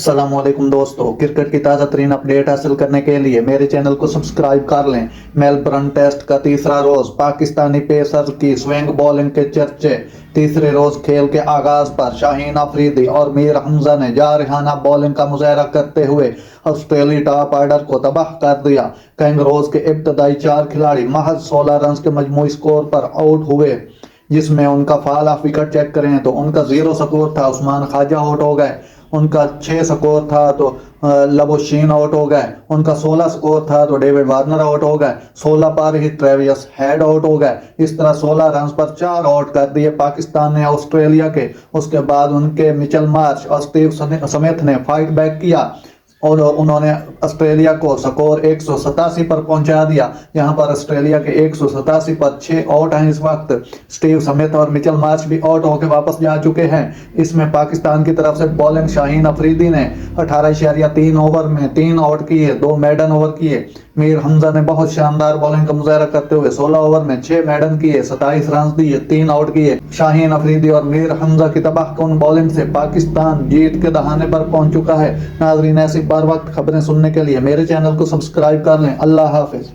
अस्सलाम वालेकुम दोस्तों, क्रिकेट की ताज़ा तरीन अपडेट हासिल करने के लिए मेरे चैनल को सब्सक्राइब कर लें। मेलबर्न टेस्ट का तीसरा रोज पाकिस्तानी पेसर की स्विंग बॉलिंग के चर्चे। तीसरे रोज खेल के आगाज पर शाहीन अफरीदी और मीर हमजा ने जारहाना बॉलिंग का मुजाहरा करते हुए ऑस्ट्रेलियाई टॉप ऑर्डर को तबाह कर दिया। कैंगरोज के इब्तदाई 4 खिलाड़ी महज 16 रन के मजमूई स्कोर पर आउट हुए, जिसमें उनका फाल ऑफ विकेट चेक करें तो उनका 0 स्कोर था, उस्मान ख्वाजा आउट हो गए। उनका 6 स्कोर था तो लबुशीन आउट हो गए। उनका 16 स्कोर था तो डेविड वार्नर आउट हो गए। 16 पर ही ट्रेविस हेड आउट हो गए। इस तरह 16 रन पर 4 आउट कर दिए पाकिस्तान ने ऑस्ट्रेलिया के। उसके बाद उनके मिचेल मार्श और स्टीव स्मिथ ने फाइट बैक किया और उन्होंने ऑस्ट्रेलिया को स्कोर 187 पर पहुंचा दिया। यहां पर ऑस्ट्रेलिया के 187 पर 6 आउट हैं इस वक्त। स्टीव स्मिथ और मिचेल मार्श भी आउट होकर वापस जा चुके हैं। इसमें पाकिस्तान की तरफ से बॉलिंग शाहीन अफरीदी ने 18.3 ओवर में 3 आउट किए, 2 मेडन ओवर किए। मीर हमजा ने बहुत शानदार बॉलिंग का मुजाहरा करते हुए 16 ओवर में 6 मेडन किए, 27 रन दिए, 3 आउट किए। शाहीन अफरीदी और मीर हमजा की तबाहकुन बॉलिंग से पाकिस्तान जीत के दहाने पर पहुंच चुका है। नाजरीन, ऐसी बार वक्त खबरें सुनने के लिए मेरे चैनल को सब्सक्राइब कर लें। अल्लाह हाफिज।